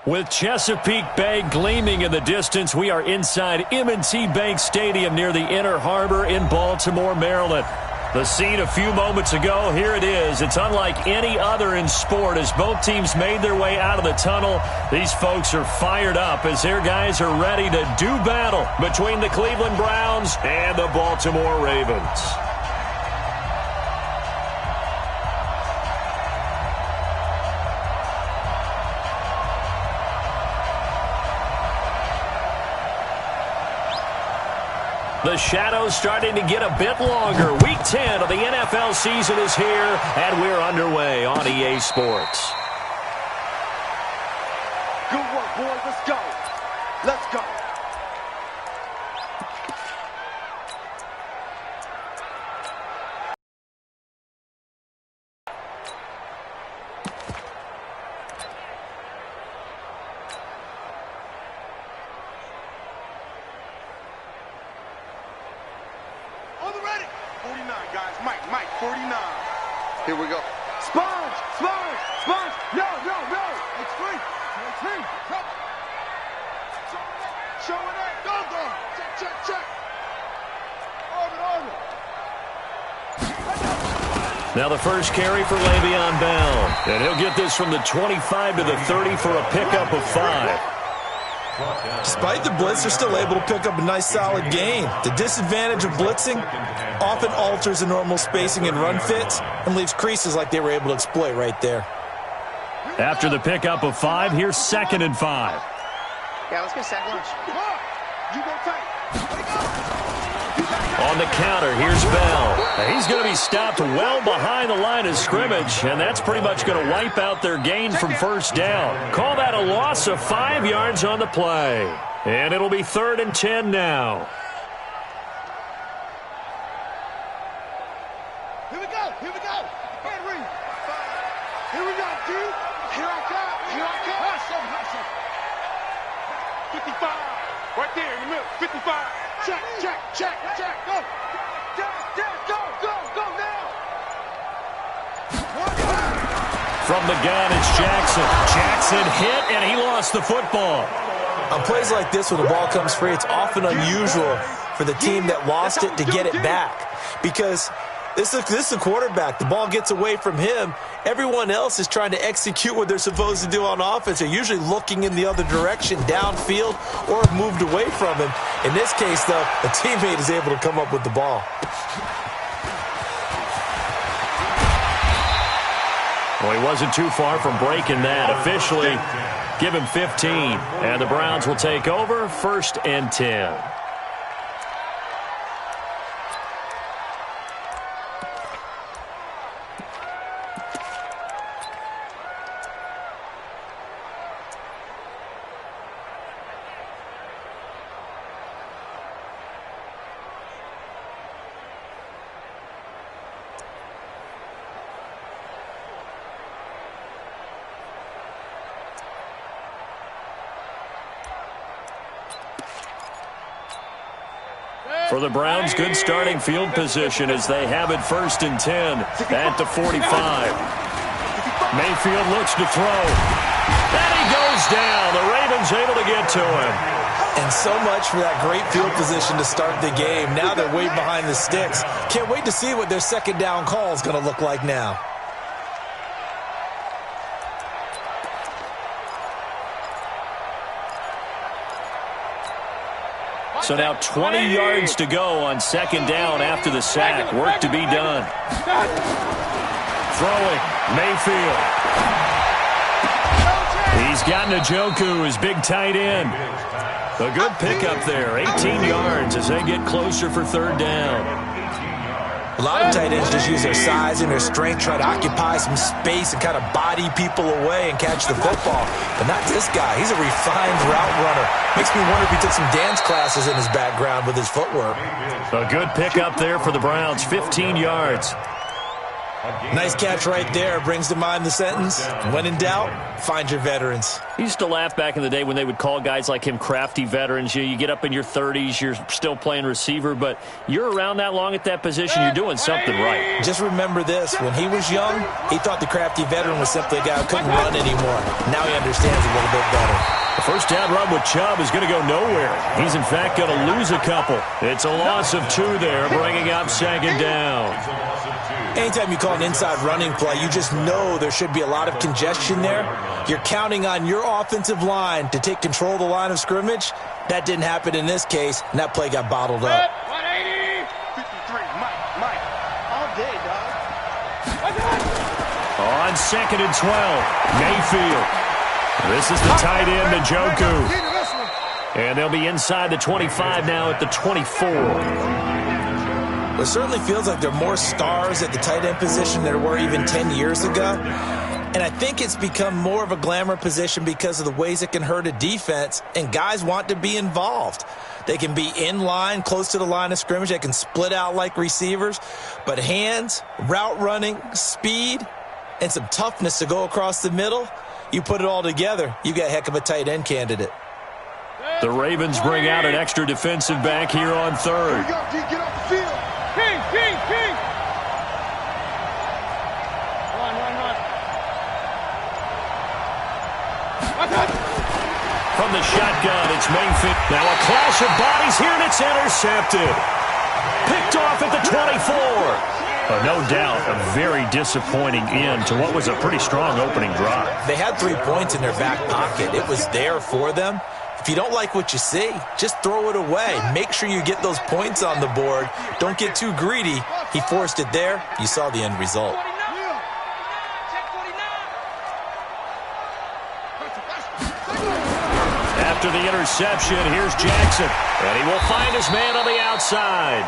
With Chesapeake Bay gleaming in the distance, we are inside M&T Bank Stadium near the Inner Harbor in Baltimore, Maryland. The scene a few moments ago, here it is. It's unlike any other in sport as both teams made their way out of the tunnel. These folks are fired up as their guys are ready to do battle between the Cleveland Browns and the Baltimore Ravens. The shadow's starting to get a bit longer. Week 10 of the NFL season is here, and we're underway on EA Sports. Good work, boys. Let's go. Let's go. Here we go. Sponge! Sponge! Sponge! No, no, no! It's free! It's free! Showing it! Go, go! Check, check, check! Orbit, orbit! Now the first carry for Le'Veon Bell. And he'll get this from the 25 to the 30 for a pickup of 5. Despite the blitz, they're still able to pick up a nice solid gain. The disadvantage of blitzing often alters the normal spacing and run fits and leaves creases like they were able to exploit right there. After the pickup of 5, here's 2nd and 5. Yeah, let's get sack lunch. You go tight. On the counter, here's Bell. Now, he's going to be stopped well behind the line of scrimmage, and that's pretty much going to wipe out their gain from first down. Call that a loss of 5 yards on the play. And it'll be 3rd and 10 now. Here we go. Here we go. Henry. Here we go, dude. Here I come. Here I come. Hustle, hustle. 55. Right there in the middle. 55. Check, check, check, check. Go. Go, go, go now. From the gun, it's Jackson. Jackson hit, and he lost the football. On plays like this, when the ball comes free, it's often unusual for the team that lost it to get it back. Because this is a quarterback. The ball gets away from him. Everyone else is trying to execute what they're supposed to do on offense. They're usually looking in the other direction, downfield, or have moved away from him. In this case, though, a teammate is able to come up with the ball. Well, he wasn't too far from breaking that. Officially, give him 15. And the Browns will take over 1st and 10. For the Browns, good starting field position as they have it 1st and 10 at the 45. Mayfield looks to throw. And he goes down. The Ravens able to get to him. And so much for that great field position to start the game. Now they're way behind the sticks. Can't wait to see what their 2nd down call is going to look like now. So now 20 yards to go on 2nd down after the sack. Work to be done. Throwing. Mayfield. He's got Njoku, his big tight end. A good pickup there. 18 yards as they get closer for 3rd down. A lot of tight ends just use their size and their strength, try to occupy some space and kind of body people away and catch the football. But not this guy. He's a refined route runner. Makes me wonder if he took some dance classes in his background with his footwork. A good pickup there for the Browns, 15 yards. Nice catch right there. Brings to mind the sentence, when in doubt, find your veterans. I used to laugh back in the day when they would call guys like him crafty veterans. You get up in your 30s, you're still playing receiver, but you're around that long at that position, you're doing something right. Just remember this. When he was young, he thought the crafty veteran was simply a guy who couldn't run anymore. Now he understands a little bit better. The first down run with Chubb is going to go nowhere. He's, in fact, going to lose a couple. It's a loss of 2 there, bringing up second down. Anytime you call an inside running play, you just know there should be a lot of congestion there. You're counting on your offensive line to take control of the line of scrimmage. That didn't happen in this case, and that play got bottled up. 180. 53, Mike. All day, dog. On second and 12, Mayfield. This is the tight end, Njoku. And they'll be inside the 25 now at the 24. It certainly feels like there are more stars at the tight end position than there were even 10 years ago. And I think it's become more of a glamour position because of the ways it can hurt a defense, and guys want to be involved. They can be in line, close to the line of scrimmage. They can split out like receivers. But hands, route running, speed, and some toughness to go across the middle, you put it all together, you got a heck of a tight end candidate. The Ravens bring out an extra defensive back here on third. Here we go, D. Get off the field. King. Run. From the shotgun, it's Mayfield. Now a clash of bodies here, and it's intercepted. Picked off at the 24. No doubt, a very disappointing end to what was a pretty strong opening drive. They had 3 points in their back pocket. It was there for them. If you don't like what you see, just throw it away. Make sure you get those points on the board. Don't get too greedy. He forced it there. You saw the end result. After the interception, here's Jackson. And he will find his man on the outside.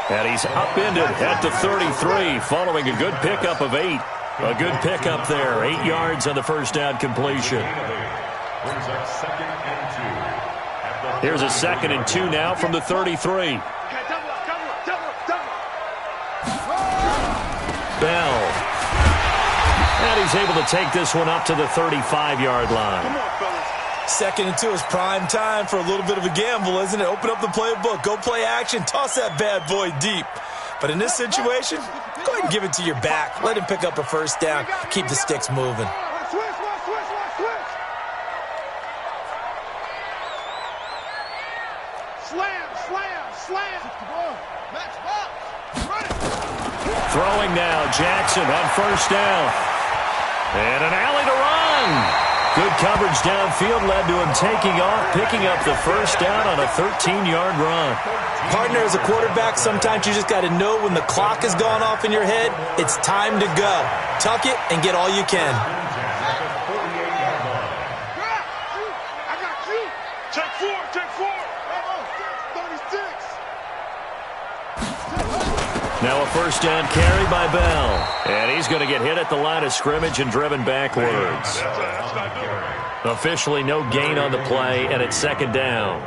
And he's upended at the 33 following a good pickup of 8. A good pickup there. 8 yards on the first down completion. Here's a 2nd and 2 now from the 33. Bell. And he's able to take this one up to the 35-yard line. 2nd and 2 is prime time for a little bit of a gamble, isn't it? Open up the playbook, go play action, toss that bad boy deep. But in this situation, go ahead and give it to your back. Let him pick up a first down. Keep the sticks moving. Switch. Slam. Match box. Run it. Throwing now, Jackson on first down. And an alley to run. Good coverage downfield led to him taking off, picking up the first down on a 13-yard run. Partner, as a quarterback, sometimes you just got to know when the clock has gone off in your head, it's time to go. Tuck it and get all you can. I got you. Take four. 36. Now a first down carry by Bell. And he's going to get hit at the line of scrimmage and driven backwards. Officially no gain on the play, and it's 2nd down.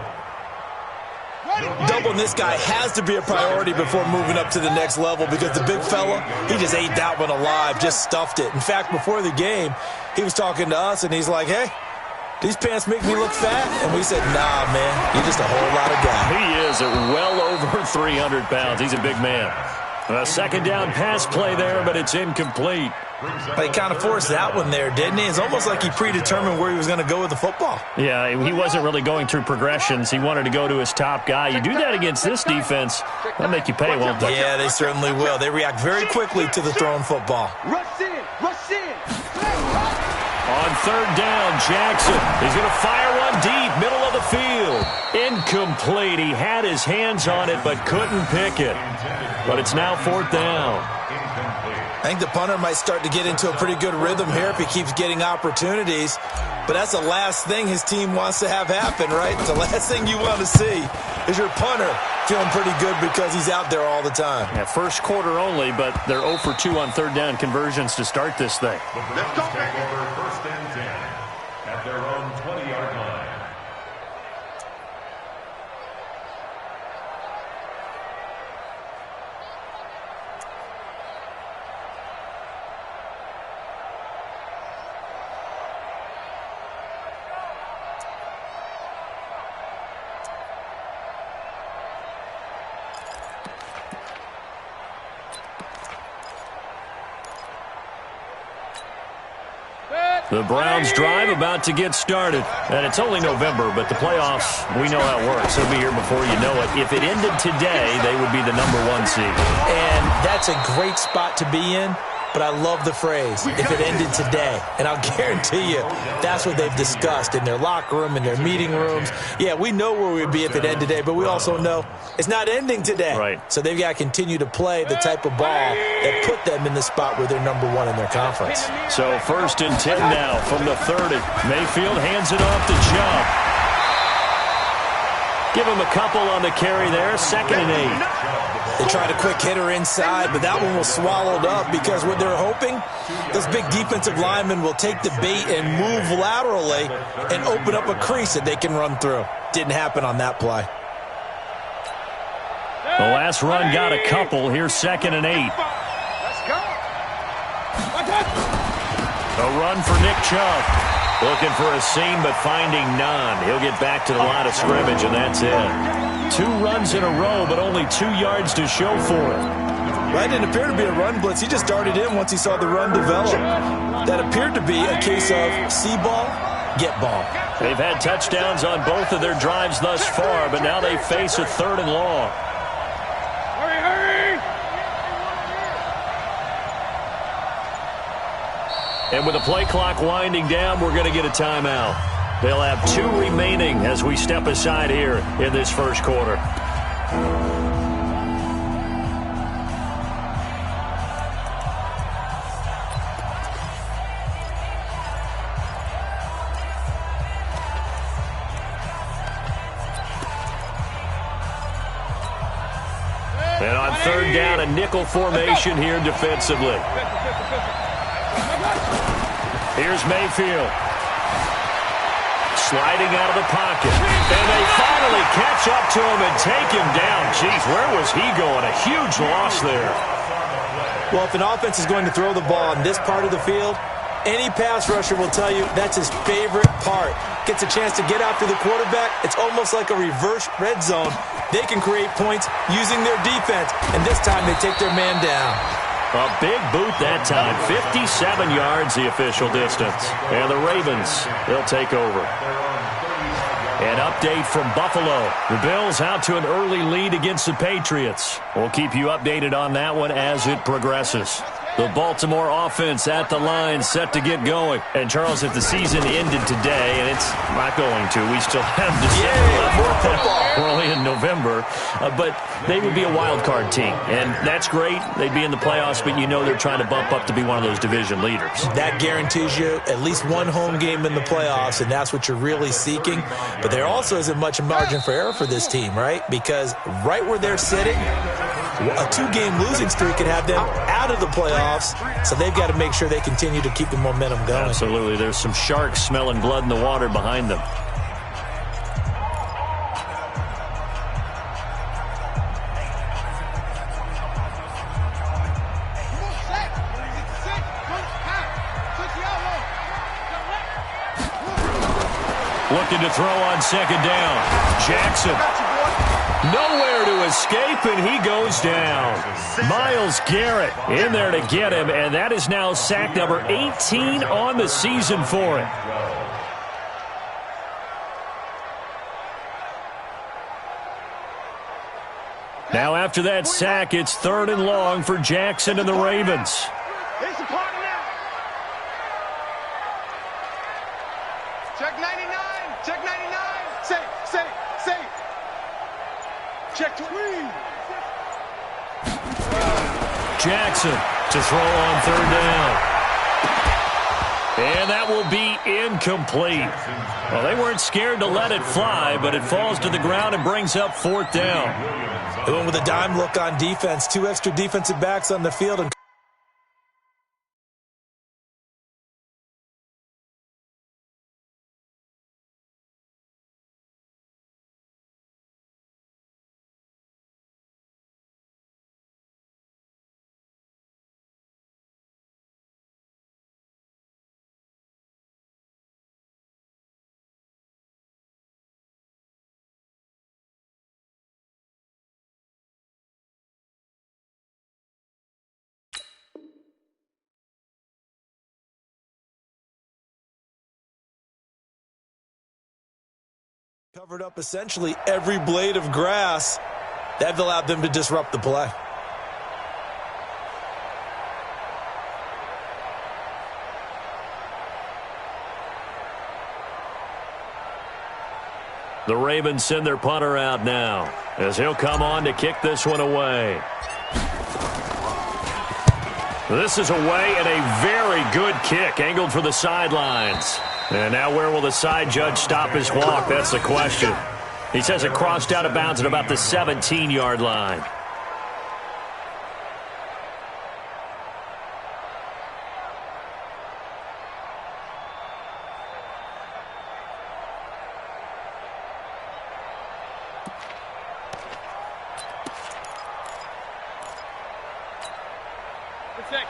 Doubling this guy has to be a priority before moving up to the next level because the big fella, he just ate that one alive, just stuffed it. In fact, before the game, he was talking to us, and he's like, hey, these pants make me look fat? And we said, nah, man, you're just a whole lot of guy. He is at well over 300 pounds. He's a big man. A 2nd down pass play there, but it's incomplete. He kind of forced that one there, didn't he? It's almost like he predetermined where he was going to go with the football. Yeah, he wasn't really going through progressions. He wanted to go to his top guy. You do that against this defense, they'll make you pay, won't they? Yeah, they certainly will. They react very quickly to the thrown football. Rush in. On 3rd down, Jackson. He's going to fire one deep, middle of the field. Incomplete. He had his hands on it but couldn't pick it. But it's now 4th down. I think the punter might start to get into a pretty good rhythm here if he keeps getting opportunities. But that's the last thing his team wants to have happen, right? The last thing you want to see is your punter feeling pretty good because he's out there all the time. Yeah, first quarter only, but they're 0 for 2 on 3rd down conversions to start this thing. Let's go, baby. First and 10 at their own 20-yard line. The Browns drive about to get started. And it's only November, but the playoffs, we know how it works. They'll be here before you know it. If it ended today, they would be the #1 seed. And that's a great spot to be in. But I love the phrase, if it ended today. And I'll guarantee you, that's what they've discussed in their locker room, in their meeting rooms. Yeah, we know where we'd be if it ended today, but we also know it's not ending today. Right. So they've got to continue to play the type of ball that put them in the spot where they're #1 in their conference. So 1st and 10 now from the 30. Mayfield hands it off to Chubb. Give him a couple on the carry there. 2nd and 8. They tried a quick hitter inside, but that one was swallowed up because what they're hoping, those big defensive linemen will take the bait and move laterally and open up a crease that they can run through. Didn't happen on that play. The last run got a couple. Here's 2nd and 8. Let's go. A run for Nick Chubb. Looking for a seam, but finding none. He'll get back to the line of scrimmage, and that's it. 2 runs in a row, but only 2 yards to show for it. That didn't appear to be a run blitz. He just darted in once he saw the run develop. That appeared to be a case of see ball, get ball. They've had touchdowns on both of their drives thus far, but now they face a 3rd and long. Hurry, hurry. And with the play clock winding down, we're going to get a timeout. They'll have 2 remaining as we step aside here in this first quarter. And on 3rd down, a nickel formation here defensively. Here's Mayfield. Sliding out of the pocket. And they finally catch up to him and take him down. Jeez, where was he going? A huge loss there. Well, if an offense is going to throw the ball in this part of the field, any pass rusher will tell you that's his favorite part. Gets a chance to get after the quarterback. It's almost like a reverse red zone. They can create points using their defense, and this time they take their man down. A big boot that time. 57 yards the official distance. And the Ravens, they'll take over. An update from Buffalo. The Bills out to an early lead against the Patriots. We'll keep you updated on that one as it progresses. The Baltimore offense at the line, set to get going. And, Charles, if the season ended today, and it's not going to, we still have December left. We're only in November. But they would be a wild card team. And that's great. They'd be in the playoffs, but you know they're trying to bump up to be one of those division leaders. That guarantees you at least one home game in the playoffs, and that's what you're really seeking. But there also isn't much margin for error for this team, right? Because right where they're sitting, a 2-game losing streak could have them out of the playoffs, so they've got to make sure they continue to keep the momentum going. Absolutely. There's some sharks smelling blood in the water behind them. Looking to throw on 2nd down. Jackson. Nowhere to escape, and he goes down. Myles Garrett in there to get him, and that is now sack number 18 on the season for him. Now after that sack, it's 3rd and long for Jackson and the Ravens. Here's the party now. Check 99. Check 99. Say. Check 20. Jackson to throw on 3rd down. And that will be incomplete. Well, they weren't scared to let it fly, but it falls to the ground and brings up 4th down. They went with a dime look on defense. 2 extra defensive backs on the field, and Covered up essentially every blade of grass. That allowed them to disrupt the play. The Ravens send their punter out now as he'll come on to kick this one away. This is away and a very good kick angled for the sidelines. And now where will the side judge stop his walk? That's the question. He says it crossed out of bounds at about the 17-yard line.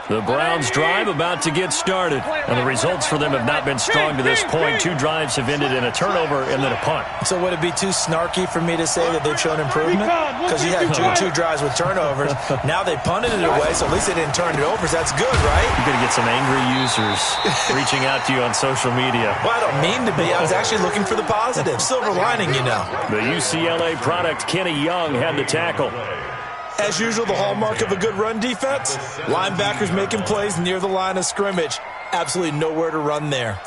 The Browns' drive about to get started, and the results for them have not been strong to this point. 2 drives have ended in a turnover and then a punt. So would it be too snarky for me to say that they've shown improvement? Because you had two drives with turnovers. Now they punted it away, so at least they didn't turn it over. So that's good, right? You're going to get some angry users reaching out to you on social media. Well, I don't mean to be. I was actually looking for the positive. Silver lining, you know. The UCLA product, Kenny Young, had the tackle. As usual, the hallmark of a good run defense, linebackers making plays near the line of scrimmage. Absolutely nowhere to run there.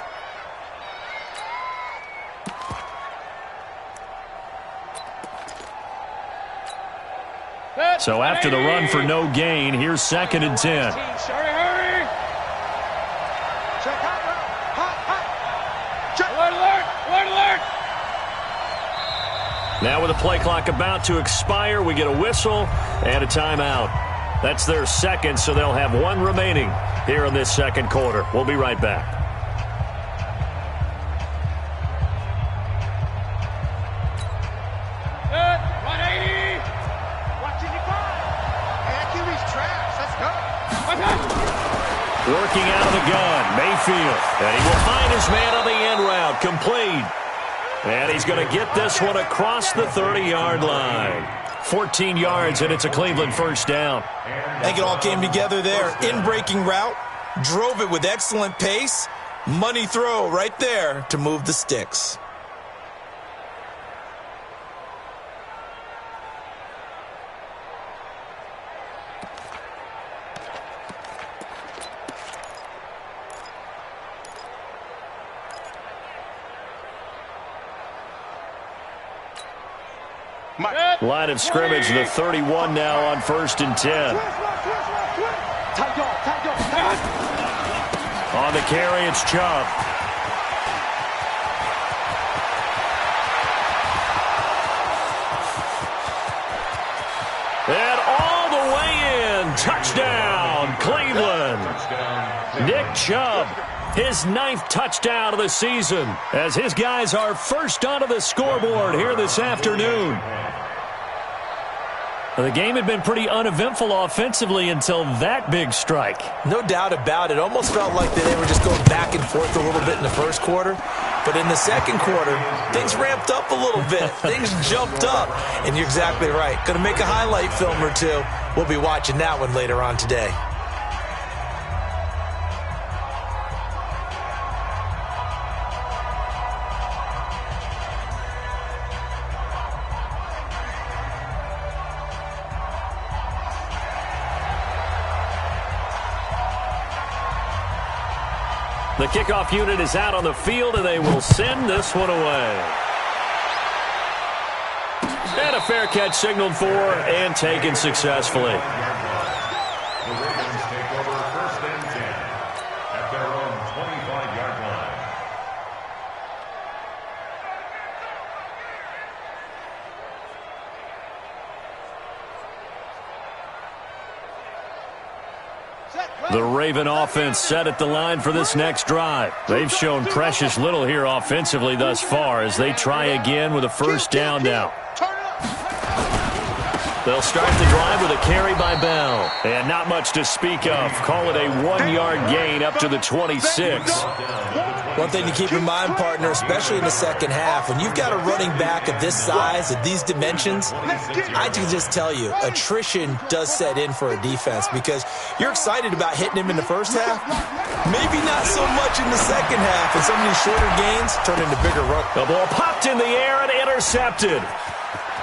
So after the run for no gain, here's 2nd and 10. Hurry! Alert! Now with the play clock about to expire, we get a whistle and a timeout. That's their second, so they'll have 1 remaining here in this second quarter. We'll be right back. Good. 180. Watching the ball. QB's trash. Let's go. Working out of the gun, Mayfield. And he will find his man on the end route, complete. And he's going to get this one across the 30-yard line. 14 yards, and it's a Cleveland first down. I think it all came together there. In-breaking route, drove it with excellent pace. Money throw right there to move the sticks. Line of scrimmage, the 31 now on 1st and 10. On the carry, it's Chubb. And all the way in, touchdown, Cleveland. Nick Chubb, his 9th touchdown of the season, as his guys are first onto the scoreboard here this afternoon. The game had been pretty uneventful offensively until that big strike. No doubt about it. Almost felt like they were just going back and forth a little bit in the first quarter. But in the second quarter, things ramped up a little bit. Things jumped up. And you're exactly right. Going to make a highlight film or two. We'll be watching that one later on today. The kickoff unit is out on the field, and they will send this one away. And a fair catch signaled for and taken successfully. The Ravens take over 1st and 10 at their own 25-yard line. The Raven offense set at the line for this next drive. They've shown precious little here offensively thus far as they try again with a first down now. They'll start the drive with a carry by Bell. And not much to speak of. Call it a 1-yard gain up to the 26. One thing to keep in mind, partner, especially in the second half, when you've got a running back of this size, of these dimensions, I can just tell you, attrition does set in for a defense because you're excited about hitting him in the first half. Maybe not so much in the second half, and some of these shorter gains turn into bigger runs. The ball popped in the air and intercepted.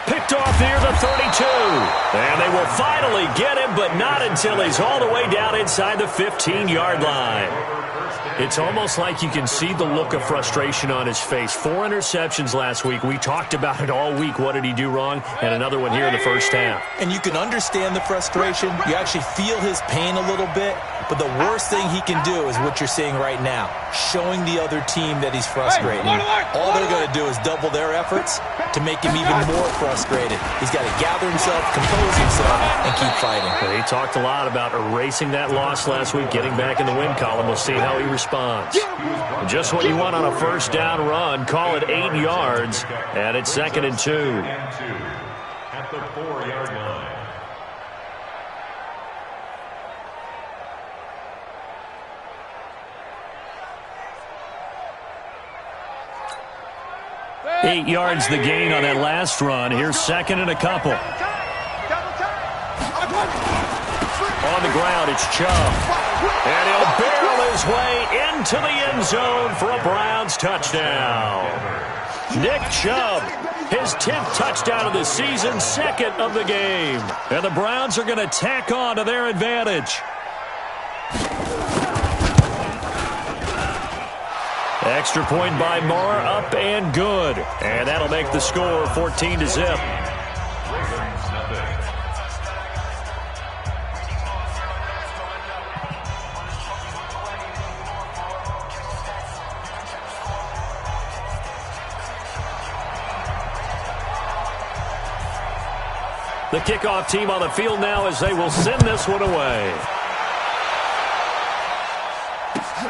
Picked off near the 32. And they will finally get him, but not until he's all the way down inside the 15-yard line. It's almost like you can see the look of frustration on his face. 4 interceptions last week. We talked about it all week. What did he do wrong? And another one here in the first half. And you can understand the frustration. You actually feel his pain a little bit. But the worst thing he can do is what you're seeing right now, showing the other team that he's frustrated. All they're going to do is double their efforts to make him even more frustrated. He's got to gather himself, compose himself, and keep fighting. He talked a lot about erasing that loss last week, getting back in the win column. We'll see how he responds. Just what you want on a first down run. Call it 8 yards, and it's 2nd and 2. At the 4-yard line. Eight yards the gain on that last run. Here's 2nd and a couple. On the ground, it's Chubb. And he'll barrel his way into the end zone for a Browns touchdown. Nick Chubb, his 10th touchdown of the season, 2nd of the game. And the Browns are going to tack on to their advantage. Extra point by Moore, up and good. And that'll make the score 14-0. The kickoff team on the field now as they will send this one away.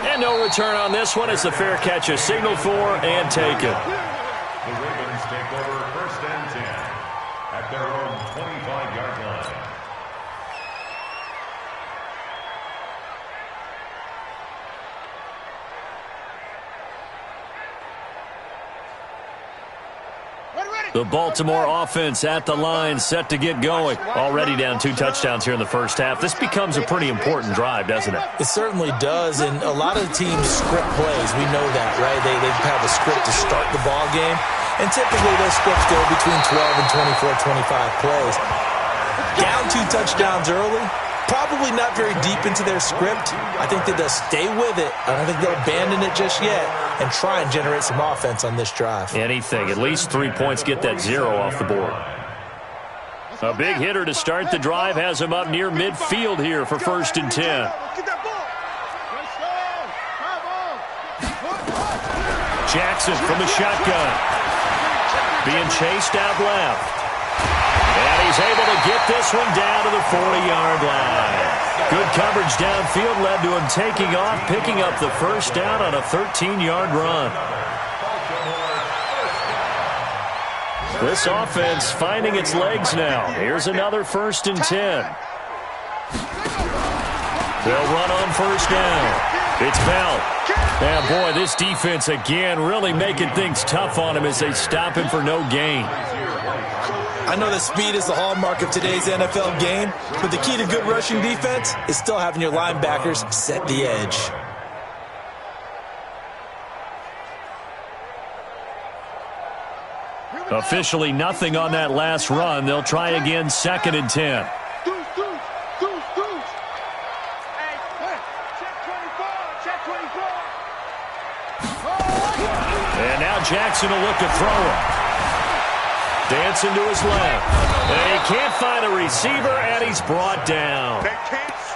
And no return on this one. It's a fair catch, a signal for, and taken. The Ravens take over 1st and 10 at their own 25-yard line. The Baltimore offense at the line, set to get going. Already down 2 touchdowns here in the first half. This becomes a pretty important drive, doesn't it? It certainly does, and a lot of the teams script plays. We know that, right? They have a script to start the ball game, and typically those scripts go between 12 and 24, 25 plays. Down 2 touchdowns early, probably not very deep into their script. I think they'll stay with it. I don't think they'll abandon it just yet and try and generate some offense on this drive. Anything. At least 3 points, get that 0 off the board. A big hitter to start the drive has him up near midfield here for 1st and 10. Jackson from the shotgun. Being chased out left. And he's able to get this one down to the 40-yard line. Good coverage downfield led to him taking off, picking up the first down on a 13-yard run. This offense finding its legs now. Here's another 1st and 10. They'll run on first down. It's Bell. And boy, this defense again really making things tough on him as they stop him for no gain. I know that speed is the hallmark of today's NFL game, but the key to good rushing defense is still having your linebackers set the edge. Officially nothing on that last run. They'll try again, 2nd and 10. And now Jackson will look to throw it. Dancing to his left. And he can't find a receiver, and he's brought down.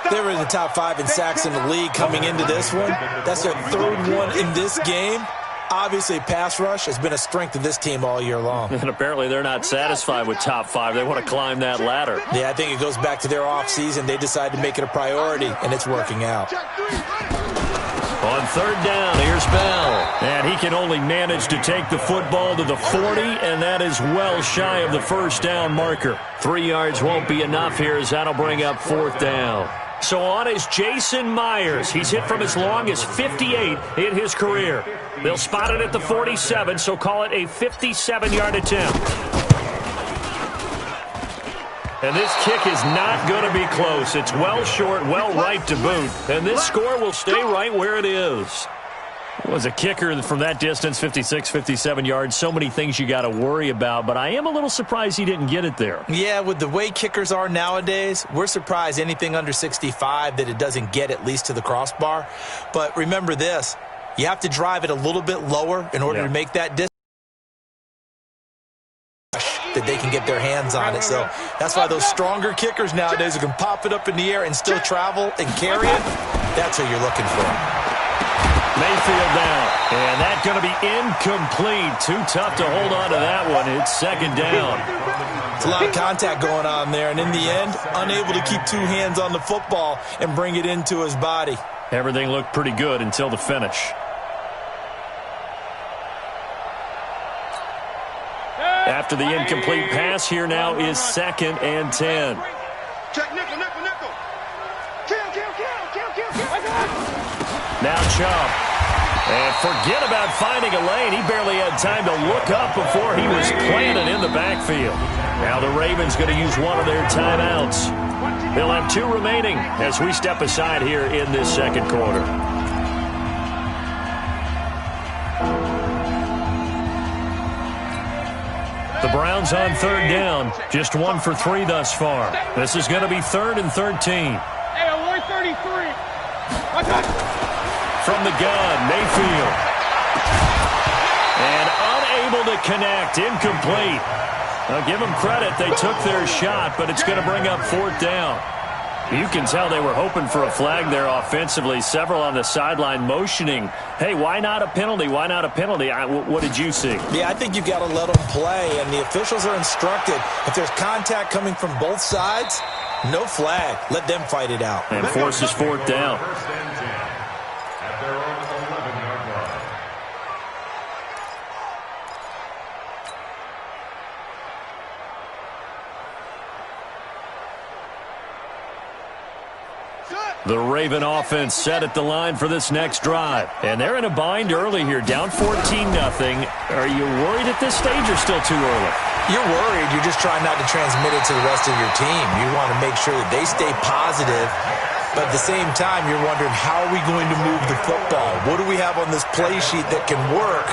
They were in the top 5 in sacks in the league coming into this one. That's their 3rd one in this game. Obviously, pass rush has been a strength of this team all year long. And apparently they're not satisfied with top 5. They want to climb that ladder. Yeah, I think it goes back to their offseason. They decided to make it a priority, and it's working out. On 3rd down, here's Bell. And he can only manage to take the football to the 40, and that is well shy of the first down marker. 3 yards won't be enough here as that'll bring up 4th down. So on is Jason Myers. He's hit from as long as 58 in his career. They'll spot it at the 47, so call it a 57-yard attempt. And this kick is not going to be close. It's well short, well right to boot. And this score will stay right where it is. Was a kicker from that distance, 56, 57 yards. So many things you got to worry about, but I am a little surprised he didn't get it there. Yeah, with the way kickers are nowadays, we're surprised anything under 65 that it doesn't get at least to the crossbar. But remember this, you have to drive it a little bit lower in order to make that distance that they can get their hands on it. So that's why those stronger kickers nowadays who can pop it up in the air and still travel and carry it, that's who you're looking for. Mayfield down, and that's going to be incomplete. Too tough to hold on to that one. It's second down. It's a lot of contact going on there, and in the end, unable to keep two hands on the football and bring it into his body. Everything looked pretty good until the finish. After the incomplete pass, here now is 2nd and 10. Check nickel, nickel, nickel. Kill. Now Chubb. And forget about finding a lane. He barely had time to look up before he was planted in the backfield. Now the Ravens going to use one of their timeouts. They'll have 2 remaining as we step aside here in this second quarter. The Browns on 3rd down. Just 1 for 3 thus far. This is going to be 3rd and 13. Hey, 133. From the gun, Mayfield. And unable to connect, incomplete. Now give them credit, they took their shot, but it's going to bring up 4th down. You can tell they were hoping for a flag there offensively. Several on the sideline motioning, hey, why not a penalty? Why not a penalty? What did you see? Yeah, I think you've got to let them play, and the officials are instructed. If there's contact coming from both sides, no flag. Let them fight it out. And forces 4th down. At their own 11-yard line. The Raven offense set at the line for this next drive. And they're in a bind early here, down 14-0. Are you worried at this stage or still too early? You're worried. You're just trying not to transmit it to the rest of your team. You want to make sure that they stay positive. But at the same time, you're wondering, how are we going to move the football? What do we have on this play sheet that can work?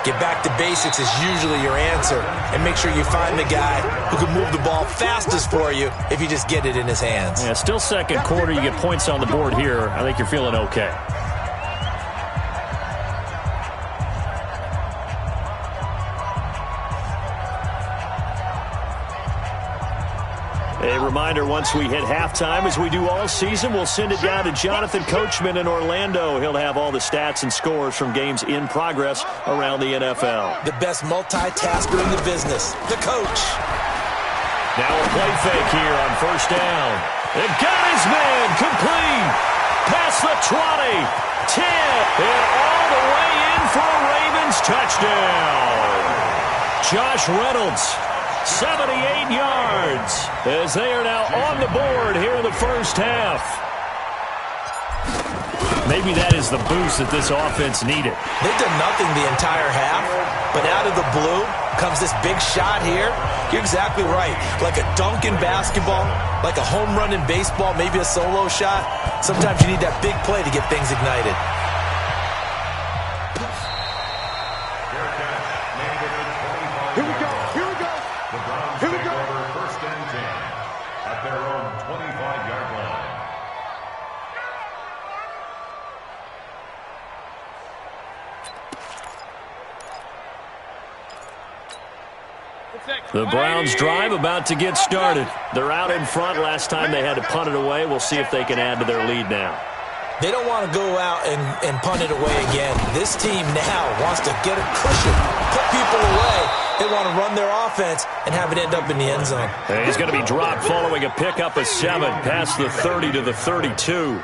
Get back to basics is usually your answer. And make sure you find the guy who can move the ball fastest for you if you just get it in his hands. Yeah, still second quarter. You get points on the board here. I think you're feeling okay. A reminder, once we hit halftime, as we do all season, we'll send it down to Jonathan Coachman in Orlando. He'll have all the stats and scores from games in progress around the NFL. The best multitasker in the business, the coach. Now a play fake here on 1st down. They got his man complete. Past the 20, 10, and all the way in for a Ravens touchdown. Josh Reynolds. 78 yards as they are now on the board here in the first half. Maybe that is the boost that this offense needed. They've done nothing the entire half, but out of the blue comes this big shot here. You're exactly right. Like a dunk in basketball, like a home run in baseball, maybe a solo shot. Sometimes you need that big play to get things ignited. Here we go. The Browns take over 1st and 10 at their own 25-yard line. The Browns drive about to get started. They're out in front. Last time they had to punt it away. We'll see if they can add to their lead now. They don't want to go out and punt it away again. This team now wants to get a cushion, put people away. They want to run their offense and have it end up in the end zone. And he's going to be dropped following a pickup of 7 past the 30 to the 32.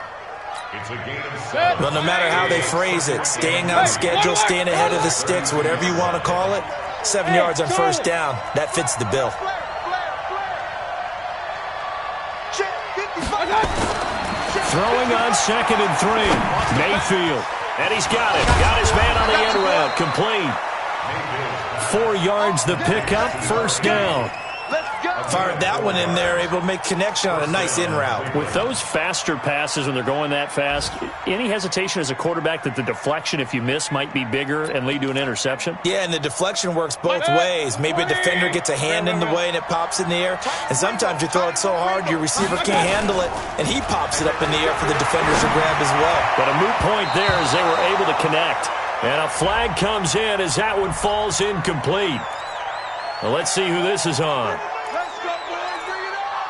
It's a gain of 7. Well, no matter how they phrase it, staying on schedule, staying ahead of the sticks, whatever you want to call it, 7 yards on 1st down, that fits the bill. Throwing on 2nd and 3. Mayfield. And he's got it. Got his man on the end route. Complete. 4 yards the pickup. First down. Fired that one in there, able to make connection on a nice in route. With those faster passes when they're going that fast, any hesitation as a quarterback that the deflection, if you miss, might be bigger and lead to an interception? Yeah, and the deflection works both ways. Maybe a defender gets a hand in the way and it pops in the air. And sometimes you throw it so hard your receiver can't handle it, and he pops it up in the air for the defenders to grab as well. But a moot point there as they were able to connect. And a flag comes in as that one falls incomplete. Well, let's see who this is on. Let's go, boys. Bring it on.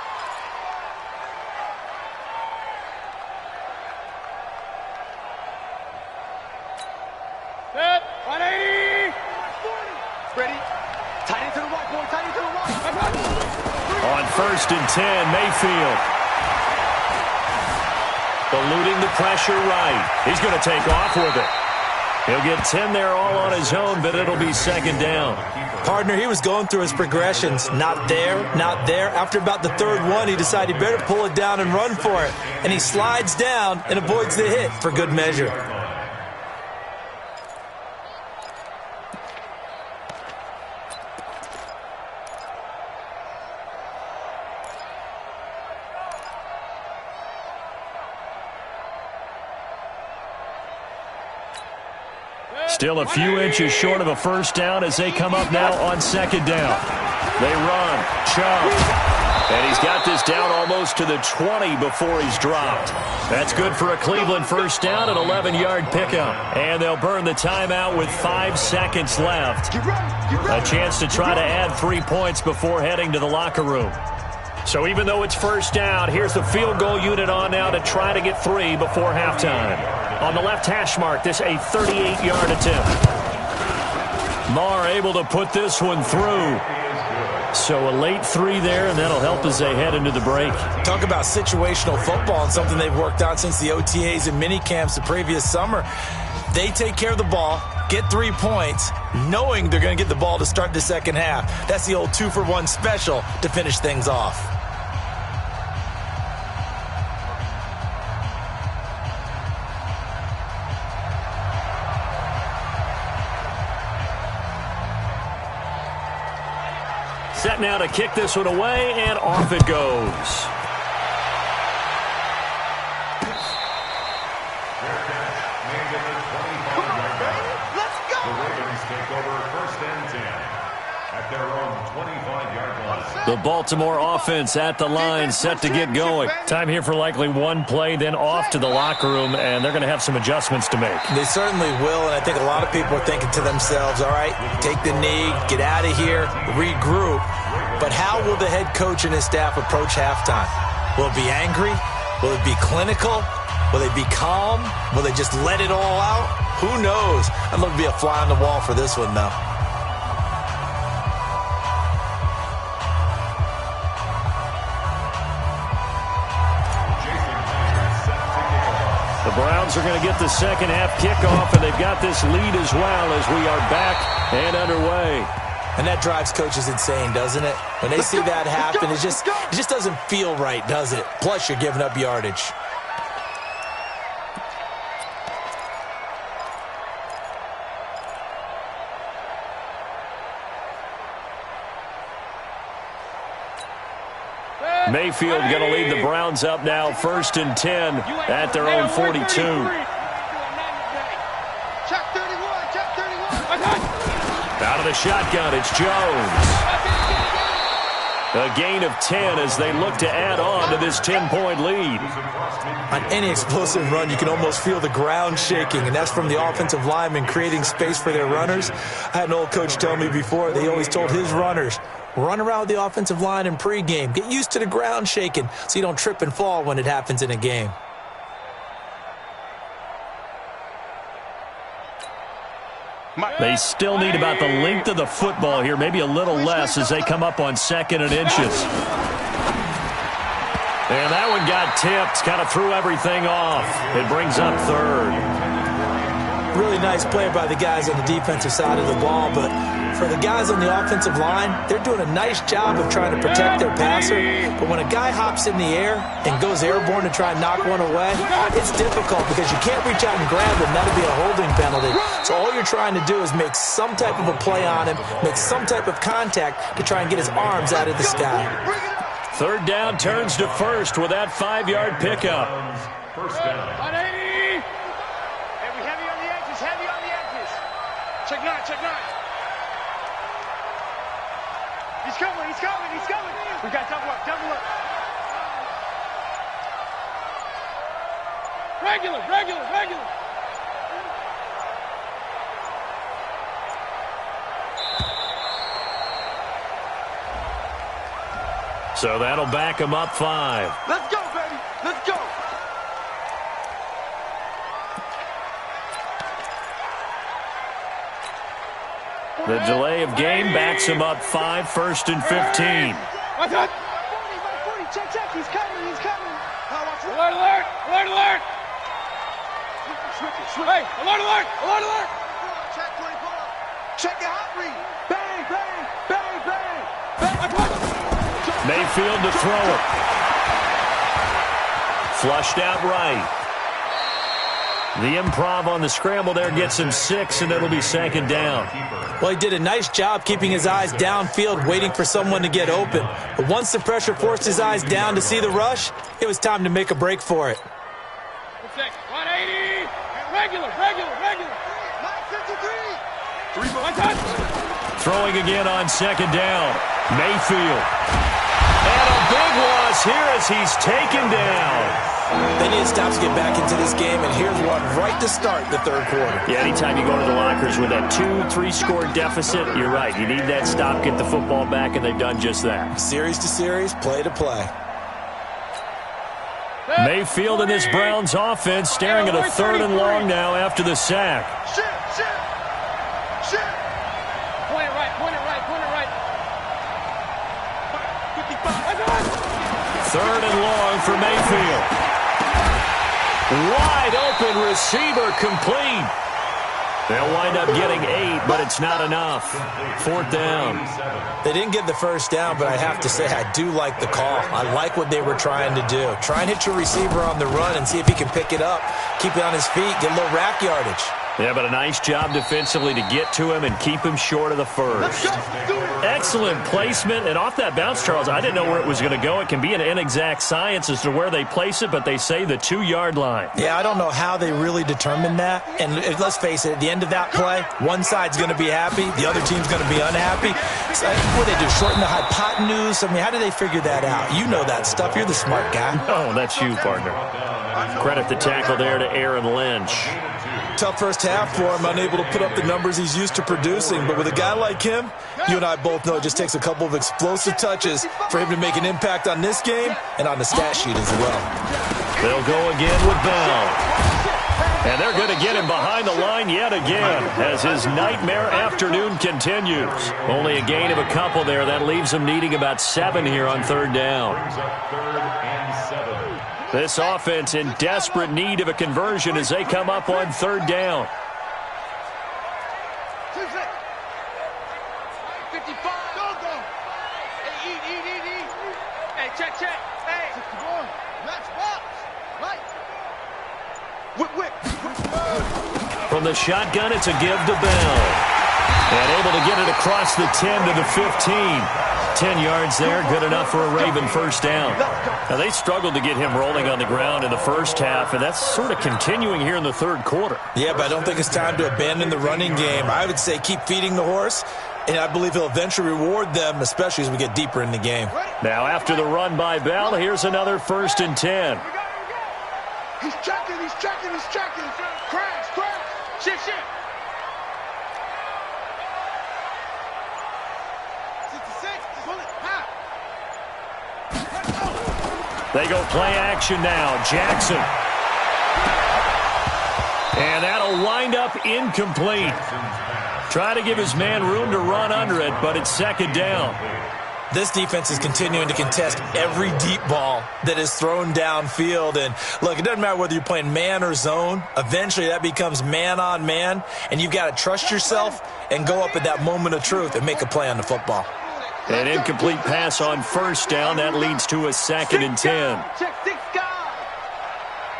Set. 180. Ready. Tight end to the right, boy. Tight end to the right. On 1st and 10, Mayfield. Eluding the pressure right. He's going to take off with it. He'll get 10 there all on his own, but it'll be 2nd down. Partner, he was going through his progressions. Not there, not there. After about the 3rd one, he decided he better pull it down and run for it. And he slides down and avoids the hit for good measure. Still a few inches short of a first down as they come up now on 2nd down. They run. Chubb. And he's got this down almost to the 20 before he's dropped. That's good for a Cleveland first down, an 11-yard pickup. And they'll burn the timeout with 5 seconds left. A chance to try to add 3 points before heading to the locker room. So even though it's first down, here's the field goal unit on now to try to get 3 before halftime. On the left hash mark, this a 38-yard attempt. Marr able to put this one through. So a late 3 there, and that'll help as they head into the break. Talk about situational football and something they've worked on since the OTAs and mini camps the previous summer. They take care of the ball, get 3 points, knowing they're going to get the ball to start the second half. That's the old 2-for-1 special to finish things off. Set now to kick this one away, and off it goes. Let's go. The Ravens take over 1st and 10 at their own 25-yard line. The Baltimore offense at the line, set to get going. Time here for likely one play, then off to the locker room, and they're going to have some adjustments to make. They certainly will, and I think a lot of people are thinking to themselves, all right, take the knee, get out of here, regroup. But how will the head coach and his staff approach halftime? Will it be angry? Will it be clinical? Will they be calm? Will they just let it all out? Who knows? I'd love to be a fly on the wall for this one, though. The Browns are going to get the second half kickoff, and they've got this lead as well as we are back and underway. And that drives coaches insane, doesn't it? When they see that happen, it just doesn't feel right, does it? Plus, you're giving up yardage. Mayfield going to lead the Browns up now, 1st and 10 at their own 42. Check 31. Check 31. Out of the shotgun, it's Jones. A gain of 10 as they look to add on to this 10-point lead. On any explosive run, you can almost feel the ground shaking, and that's from the offensive linemen creating space for their runners. I had an old coach tell me before, they always told his runners, run around with the offensive line in pregame. Get used to the ground shaking so you don't trip and fall when it happens in a game. They still need about the length of the football here, maybe a little less as they come up on 2nd and inches. And that one got tipped, kind of threw everything off. It brings up 3rd. Really nice play by the guys on the defensive side of the ball, but for the guys on the offensive line, they're doing a nice job of trying to protect their passer. But when a guy hops in the air and goes airborne to try and knock one away, it's difficult because you can't reach out and grab him. That'll be a holding penalty. So all you're trying to do is make some type of a play on him, make some type of contact to try and get his arms out of the sky. Third down turns to first with that 5-yard pickup. First down. 180. Heavy on the edges, heavy on the edges. Check 9, check 9. He's coming, he's coming, he's coming. We got double up, double up. Regular, regular, regular. So that'll back him up 5. Let's go, baby. Let's go. The delay of game backs him up 5, first and 15. What's up? 40, check, check. He's coming, he's coming. Alert, alert, alert, alert. Hey, alert, alert, alert, alert. Check 20, pull up. Check the hot read. Bang, bang, bang, bang. Bang. Mayfield to throw it. Flushed out right. The improv on the scramble there gets him 6, and it'll be second down. Well, he did a nice job keeping his eyes downfield, waiting for someone to get open. But once the pressure forced his eyes down to see the rush, it was time to make a break for it. 180. Regular, regular, regular. 953. 3 touch. Throwing again on second down. Mayfield. And a big loss here as he's taken down. They need to stop to get back into this game, and here's one right to start the third quarter. Yeah, anytime you go to the lockers with that 2-3 score deficit, you're right. You need that stop, get the football back, and they've done just that. Series to series, play to play. Mayfield in this Browns offense staring at a 3rd and long now after the sack. Shit. Point it right, point it right, point it right. 55. 3rd and long for Mayfield. Wide open receiver complete. They'll wind up getting 8, but it's not enough. 4th down. They didn't get the first down, but I have to say I do like the call. I like what they were trying to do. Try and hit your receiver on the run and see if he can pick it up, keep it on his feet, get a little rack yardage. Yeah, but a nice job defensively to get to him and keep him short of the first. Excellent placement, and off that bounce, Charles, I didn't know where it was going to go. It can be an inexact science as to where they place it, but they say the 2-yard line. Yeah, I don't know how they really determined that. And let's face it, at the end of that play, one side's going to be happy, the other team's going to be unhappy. So what do they do, shorten the hypotenuse? I mean, how do they figure that out? You know that stuff. You're the smart guy. Oh, that's you, partner. Credit the tackle there to Aaron Lynch. Tough first half for him, unable to put up the numbers he's used to producing. But with a guy like him, you and I both know it just takes a couple of explosive touches for him to make an impact on this game and on the stat sheet as well. They'll go again with Bell. And they're going to get him behind the line yet again as his nightmare afternoon continues. Only a gain of a couple there. That leaves him needing about 7 here on 3rd down. This offense in desperate need of a conversion as they come up on 3rd down. 55. Go. Hey, eat. Hey, check. Hey. Let's box. Right. Whip. From the shotgun, it's a give to Bell. And able to get it across the 10 to the 15. 10 yards there, good enough for a Raven first down. Now, they struggled to get him rolling on the ground in the first half, and that's sort of continuing here in the third quarter. Yeah, but I don't think it's time to abandon the running game. I would say keep feeding the horse, and I believe he'll eventually reward them, especially as we get deeper in the game. Now, after the run by Bell, here's another 1st and 10. He's checking. Crash. Shit. They go play action now. Jackson. And that'll wind up incomplete. Try to give his man room to run under it, but it's 2nd down. This defense is continuing to contest every deep ball that is thrown downfield. And, look, it doesn't matter whether you're playing man or zone. Eventually that becomes man on man, and you've got to trust yourself and go up at that moment of truth and make a play on the football. An incomplete pass on first down. That leads to a 2nd and 10. Check 6 guys.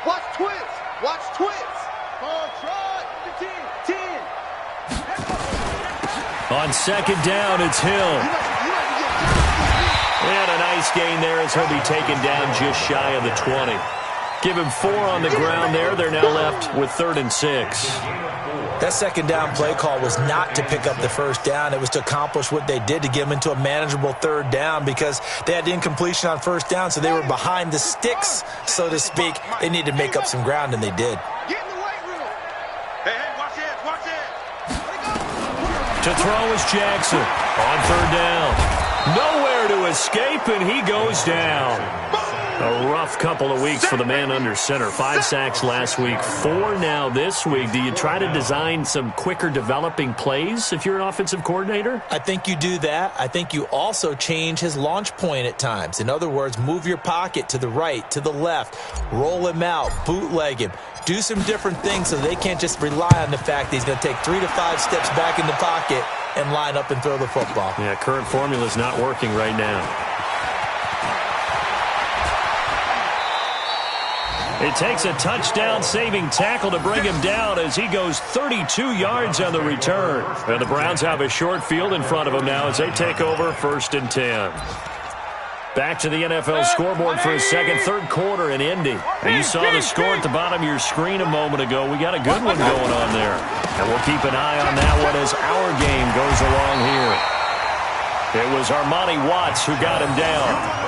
Watch twist. Watch twist. Try. 10. On 2nd down, it's Hill. And a nice gain there as he'll be taken down just shy of the 20. Give him 4 on the ground there. They're now left with 3rd and 6. That 2nd down play call was not to pick up the 1st down. It was to accomplish what they did, to get them into a manageable 3rd down, because they had the incompletion on 1st down, so they were behind the sticks, so to speak. They needed to make up some ground, and they did. Get in the weight room. Hey, watch it. Watch it. To throw is Jackson on 3rd down. Nowhere to escape, and he goes down. A rough couple of weeks for the man under center. 5 sacks last week, 4 now this week. Do you try to design some quicker developing plays if you're an offensive coordinator? I think you do that. I think you also change his launch point at times. In other words, move your pocket to the right, to the left, roll him out, bootleg him. Do some different things so they can't just rely on the fact that he's going to take 3 to 5 steps back in the pocket and line up and throw the football. Yeah, current formula is not working right now. It takes a touchdown-saving tackle to bring him down as he goes 32 yards on the return. And the Browns have a short field in front of them now as they take over 1st and 10. Back to the NFL scoreboard for a third quarter in Indy. And you saw the score at the bottom of your screen a moment ago. We got a good one going on there. And we'll keep an eye on that one as our game goes along here. It was Armani Watts who got him down.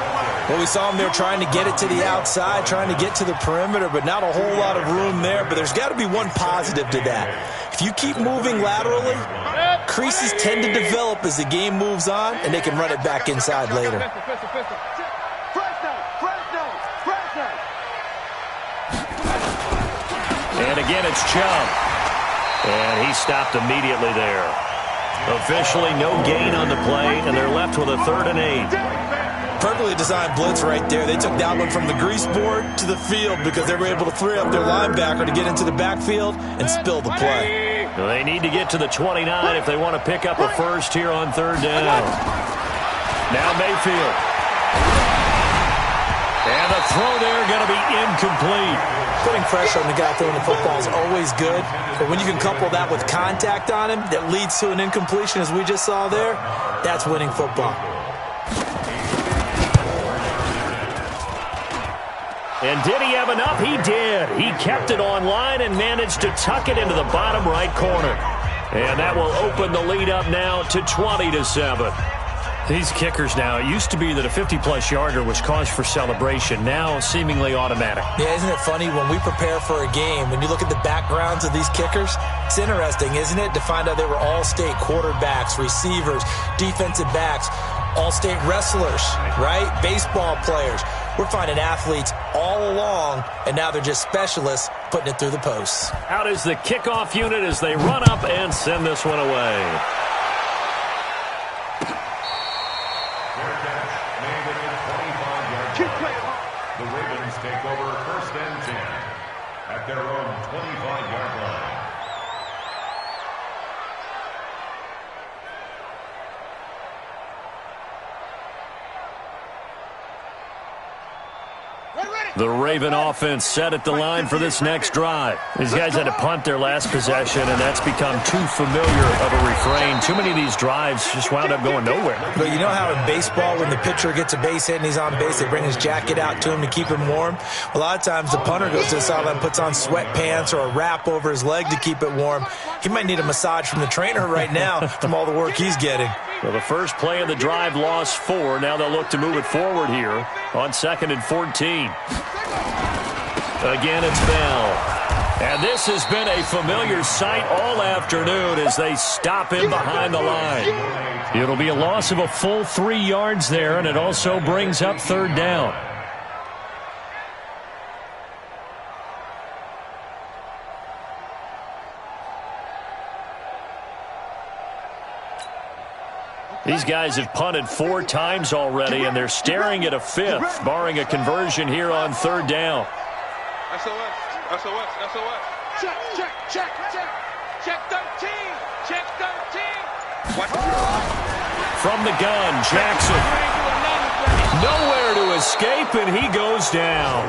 Well, we saw him there trying to get it to the outside, trying to get to the perimeter, but not a whole lot of room there. But there's got to be one positive to that. If you keep moving laterally, creases tend to develop as the game moves on, and they can run it back inside later. And again, it's Chubb. And he stopped immediately there. Officially no gain on the play, and they're left with a 3rd and 8. Perfectly designed blitz right there. They took that one from the grease board to the field because they were able to free up their linebacker to get into the backfield and spill the play. They need to get to the 29 if they want to pick up a first here on 3rd down. Now Mayfield. And the throw there going to be incomplete. Putting pressure on the guy throwing the football is always good, but when you can couple that with contact on him that leads to an incompletion as we just saw there, that's winning football. And did he have enough? He did. He kept it on line and managed to tuck it into the bottom right corner. And that will open the lead up now to 20-7. These kickers now, it used to be that a 50-plus yarder was cause for celebration. Now seemingly automatic. Yeah, isn't it funny when we prepare for a game, when you look at the backgrounds of these kickers, it's interesting, isn't it, to find out they were all-state quarterbacks, receivers, defensive backs, all-state wrestlers, right? Baseball players. We're finding athletes all along, and now they're just specialists putting it through the posts. Out is the kickoff unit as they run up and send this one away. The Ravens take over 1st and 10 at their own 25-yard line. The Raven offense set at the line for this next drive. These guys had to punt their last possession, and that's become too familiar of a refrain. Too many of these drives just wound up going nowhere. But you know how in baseball, when the pitcher gets a base hit and he's on base, they bring his jacket out to him to keep him warm? A lot of times the punter goes to the sideline, puts on sweatpants or a wrap over his leg to keep it warm. He might need a massage from the trainer right now from all the work he's getting. Well, the first play of the drive lost 4. Now they'll look to move it forward here on 2nd and 14. Again, it's Bell. And this has been a familiar sight all afternoon as they stop him behind the line. It'll be a loss of a full 3 yards there, and it also brings up 3rd down. These guys have punted 4 times already, and they're staring at a 5th, barring a conversion here on 3rd down. SOS, SOS, SOS. Check, check, check, check. Check 13. Check 13. What? From the gun, Jackson. Nowhere to escape, and he goes down.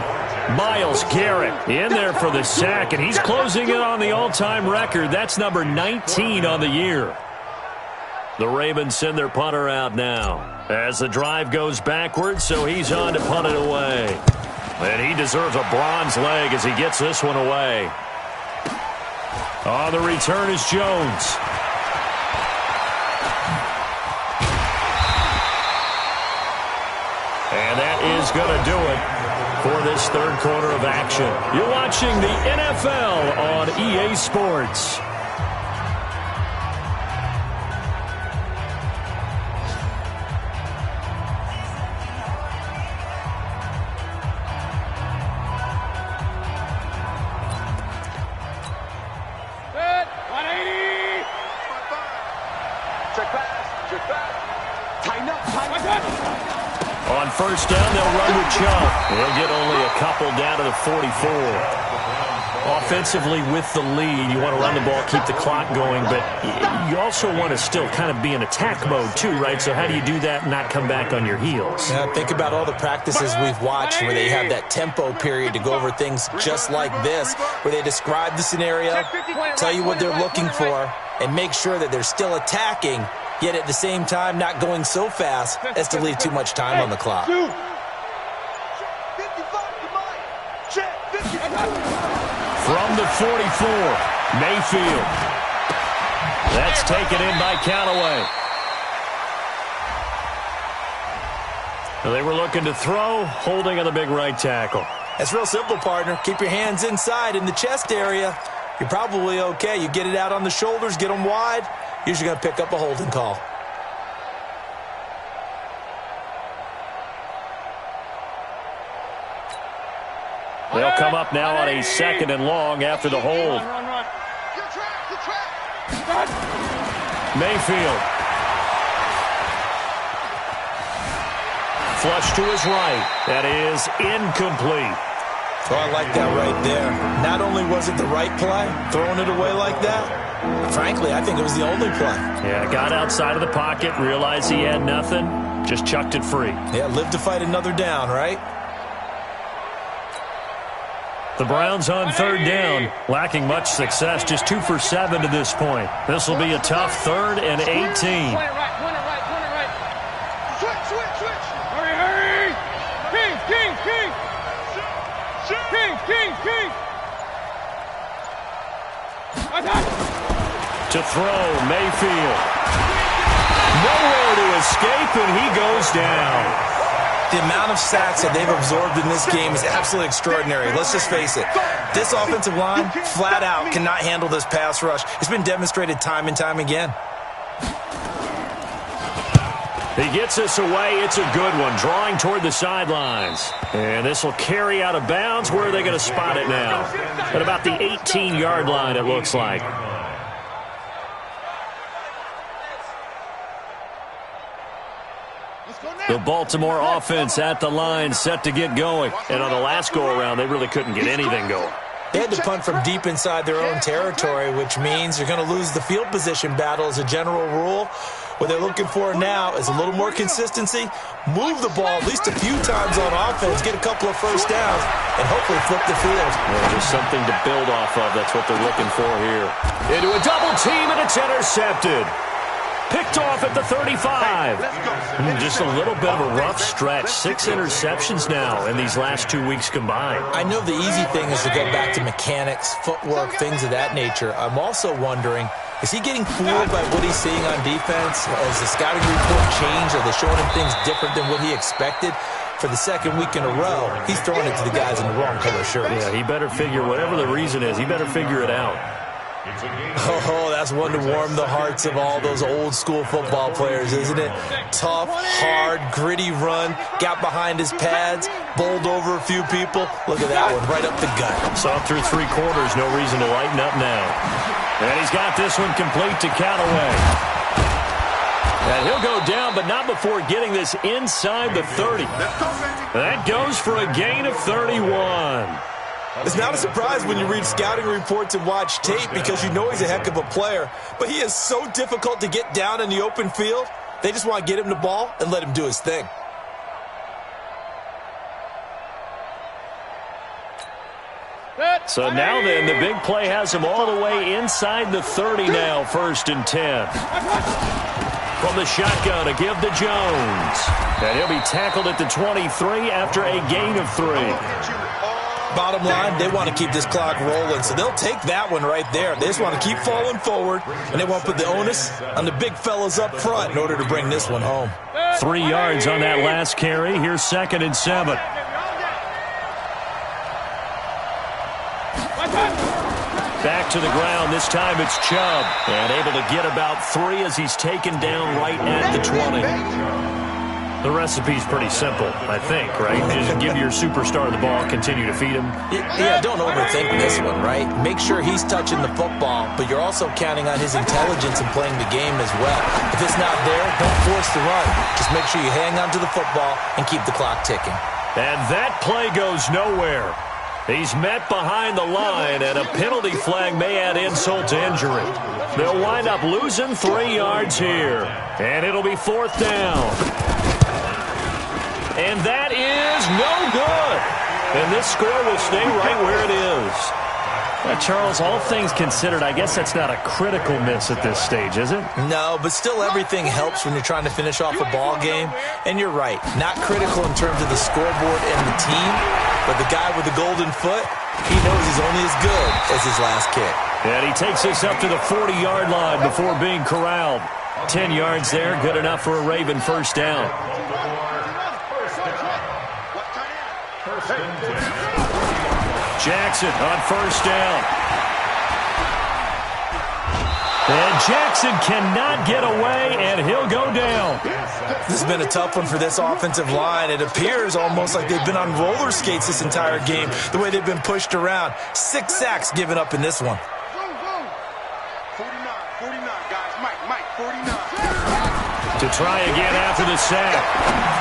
Myles Garrett in there for the sack, and he's closing in on the all-time record. That's number 19 on the year. The Ravens send their punter out now as the drive goes backwards, so he's on to punt it away. And he deserves a bronze leg as he gets this one away. On the return is Jones. And that is going to do it for this 3rd quarter of action. You're watching the NFL on EA Sports. On 1st down, they'll run with Chubb. They'll get only a couple down to the 44. Offensively with the lead, you want to run the ball, keep the clock going, but you also want to still kind of be in attack mode too, right? So how do you do that and not come back on your heels? Yeah, think about all the practices we've watched where they have that tempo period to go over things just like this, where they describe the scenario, tell you what they're looking for, and make sure that they're still attacking, yet at the same time not going so fast as to leave too much time on the clock. From the 44, Mayfield. That's taken in by Callaway. They were looking to throw, holding on the big right tackle. That's real simple, partner. Keep your hands inside in the chest area. You're probably okay. You get it out on the shoulders, get them wide. Usually going to pick up a holding call. They'll come up now on a 2nd and long after the hold. Mayfield. Flush to his right. That is incomplete. Oh, I like that right there. Not only was it the right play, throwing it away like that, frankly, I think it was the only play. Yeah, got outside of the pocket, realized he had nothing, just chucked it free. Yeah, live to fight another down, right? The Browns on 3rd down, lacking much success, just 2 for 7 to this point. This will be a tough 3rd and 18. Switch. Hurry. King. To throw, Mayfield. Nowhere to escape, and he goes down. The amount of sacks that they've absorbed in this game is absolutely extraordinary. Let's just face it. This offensive line, flat out, cannot handle this pass rush. It's been demonstrated time and time again. He gets this away. It's a good one, drawing toward the sidelines. And this will carry out of bounds. Where are they going to spot it now? At about the 18-yard line, it looks like. The Baltimore offense at the line, set to get going. And on the last go-around, they really couldn't get anything going. They had to punt from deep inside their own territory, which means you're going to lose the field position battle as a general rule. What they're looking for now is a little more consistency, move the ball at least a few times on offense, get a couple of first downs, and hopefully flip the field. Well, there's something to build off of. That's what they're looking for here. Into a double team, and it's intercepted. Picked off at the 35. Just a little bit of a rough stretch. 6 interceptions now in these last 2 weeks combined. I know the easy thing is to go back to mechanics, footwork, things of that nature. I'm also wondering, is he getting fooled by what he's seeing on defense? Has the scouting report changed? Are they showing him things different than what he expected? For the 2nd week in a row, he's throwing it to the guys in the wrong color shirts. Yeah, he better figure, whatever the reason is, he better figure it out. Oh, that's one to warm the hearts of all those old school football players, isn't it? Tough, hard, gritty run, got behind his pads, bowled over a few people. Look at that one, right up the gut. Saw through 3 quarters, no reason to lighten up now. And he's got this one complete to Callaway. And he'll go down, but not before getting this inside the 30. That goes for a gain of 31. It's not a surprise when you read scouting reports and watch tape because you know he's a heck of a player. But he is so difficult to get down in the open field. They just want to get him the ball and let him do his thing. So now then, the big play has him all the way inside the 30 now, 1st and 10. From the shotgun, a give to Jones. And he'll be tackled at the 23 after a gain of 3. Bottom line, they want to keep this clock rolling, so they'll take that one right there. They just want to keep falling forward, and they want to put the onus on the big fellas up front in order to bring this one home. 3 yards on that last carry. Here's 2nd and 7. Back to the ground. This time it's Chubb. And able to get about 3 as he's taken down right at the 20. The recipe's pretty simple, I think, right? Just give your superstar the ball, continue to feed him. Yeah, don't overthink this one, right? Make sure he's touching the football, but you're also counting on his intelligence in playing the game as well. If it's not there, don't force the run. Just make sure you hang on to the football and keep the clock ticking. And that play goes nowhere. He's met behind the line, and a penalty flag may add insult to injury. They'll wind up losing 3 yards here, and it'll be 4th down. And that is no good. And this score will stay right where it is. Charles, all things considered, I guess that's not a critical miss at this stage, is it? No, but still everything helps when you're trying to finish off a ball game. And you're right, not critical in terms of the scoreboard and the team, but the guy with the golden foot, he knows he's only as good as his last kick. And he takes us up to the 40-yard line before being corralled. 10 yards there, good enough for a Raven 1st down. Jackson on 1st down. And Jackson cannot get away, and he'll go down. This has been a tough one for this offensive line. It appears almost like they've been on roller skates this entire game, the way they've been pushed around. 6 sacks given up in this one. 49, guys. Mike, 49. To try again after the sack.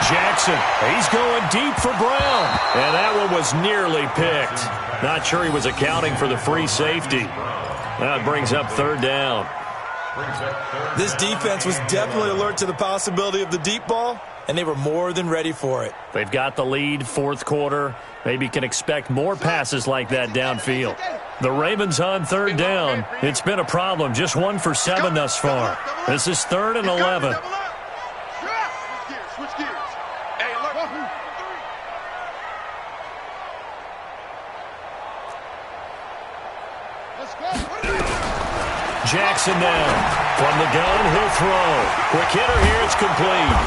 Jackson, he's going deep for Brown. And that one was nearly picked. Not sure he was accounting for the free safety. That brings up 3rd down. This defense was definitely alert to the possibility of the deep ball, and they were more than ready for it. They've got the lead, 4th quarter. Maybe can expect more passes like that downfield. The Ravens on 3rd down. It's been a problem. Just 1 for 7 thus far. This is 3rd and 11. Switch gears. Hey, look. Let's go. Jackson now. From the gun, he'll throw. Quick hitter here, it's complete.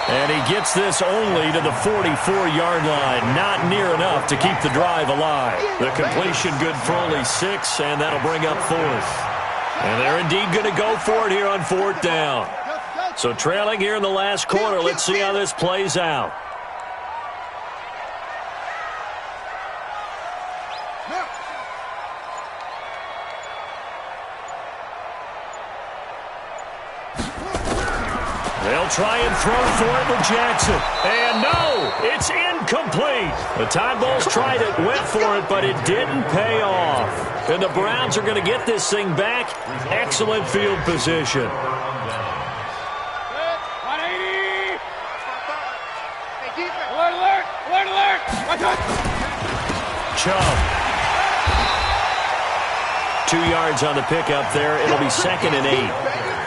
And he gets this only to the 44-yard line. Not near enough to keep the drive alive. The completion good for only 6, and that'll bring up 4th. And they're indeed going to go for it here on 4th down. So trailing here in the last quarter, let's see how this plays out. They'll try and throw for it with Jackson. And no, it's incomplete. The Tide Bulls tried it, went for it, but it didn't pay off. And the Browns are going to get this thing back. Excellent field position. 180. Alert. Chubb. 2 yards on the pickup there. It'll be 2nd and 8.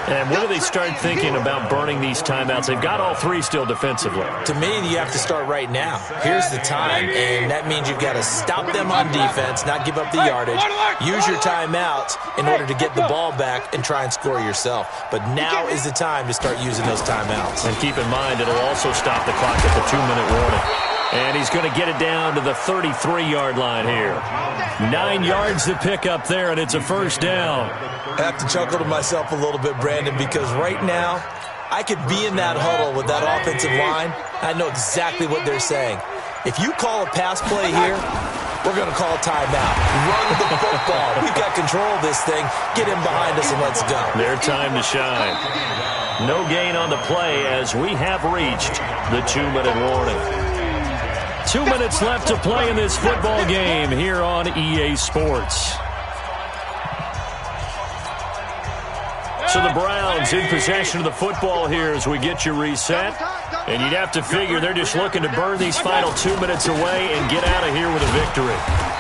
And when do they start thinking about burning these timeouts? They've got all 3 still defensively. To me, you have to start right now. Here's the time, and that means you've got to stop them on defense, not give up the yardage. Use your timeouts in order to get the ball back and try and score yourself. But now is the time to start using those timeouts. And keep in mind, it'll also stop the clock at the 2-minute warning. And he's going to get it down to the 33-yard line here. 9 yards to pick up there, and it's a 1st down. I have to chuckle to myself a little bit, Brandon, because right now I could be in that huddle with that offensive line. I know exactly what they're saying. If you call a pass play here, we're going to call a timeout. Run the football. We've got control of this thing. Get him behind us and let's go. Their time to shine. No gain on the play as we have reached the 2-minute warning. 2 minutes left to play in this football game here on EA Sports. So the Browns in possession of the football here as we get you reset. And you'd have to figure they're just looking to burn these final 2 minutes away and get out of here with a victory.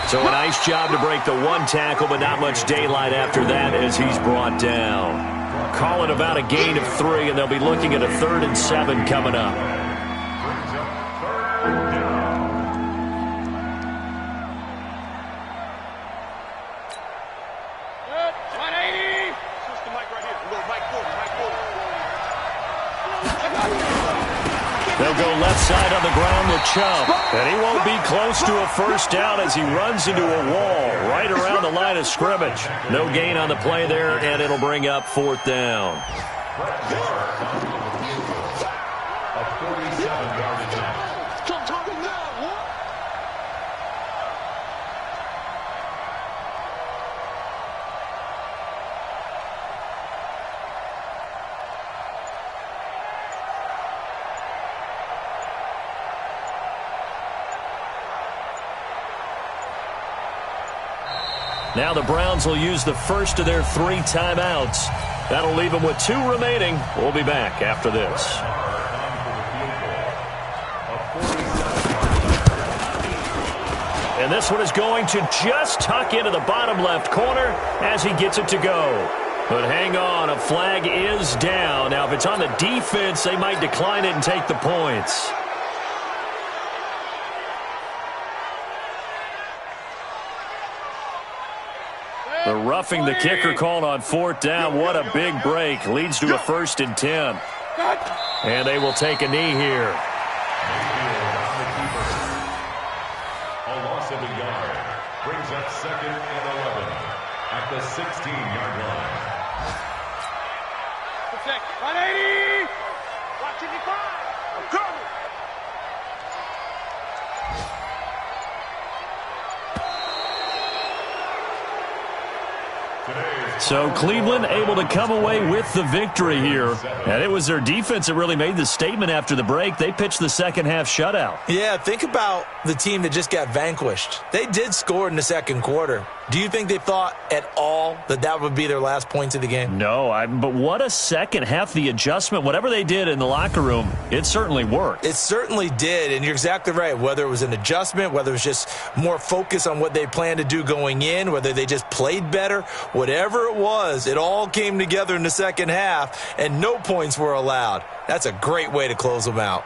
So a nice job to break the one tackle, but not much daylight after that as he's brought down. Call it about a gain of 3, and they'll be looking at a 3rd and 7 coming up. They'll go left side on the ground with Chubb. And he won't be close to a first down as he runs into a wall right around the line of scrimmage. No gain on the play there, and it'll bring up 4th down. A 47-yard attempt. Now the Browns will use the first of their 3 timeouts. That'll leave them with 2 remaining. We'll be back after this. And this one is going to just tuck into the bottom left corner as he gets it to go. But hang on, a flag is down. Now, if it's on the defense, they might decline it and take the points. The roughing the kicker called on 4th down. What a big break. Leads to a 1st and 10. And they will take a knee here. A loss of a yard brings up 2nd and 11 at the 16-yard line. 180! Watch it, I'm coming! So Cleveland able to come away with the victory here. And it was their defense that really made the statement after the break. They pitched the second half shutout. Yeah, think about the team that just got vanquished. They did score in the second quarter. Do you think they thought at all that that would be their last points of the game? No, but what a second half. The adjustment, whatever they did in the locker room, it certainly worked. It certainly did, and you're exactly right. Whether it was an adjustment, whether it was just more focus on what they planned to do going in, whether they just played better, whatever it was, it all came together in the second half, and no points were allowed. That's a great way to close them out.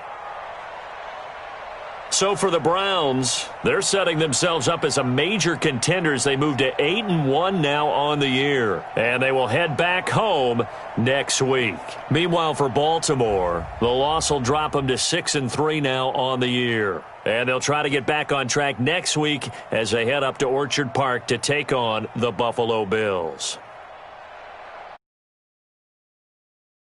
So for the Browns, they're setting themselves up as a major contender as they move to 8-1 now on the year. And they will head back home next week. Meanwhile, for Baltimore, the loss will drop them to 6-3 now on the year. And they'll try to get back on track next week as they head up to Orchard Park to take on the Buffalo Bills.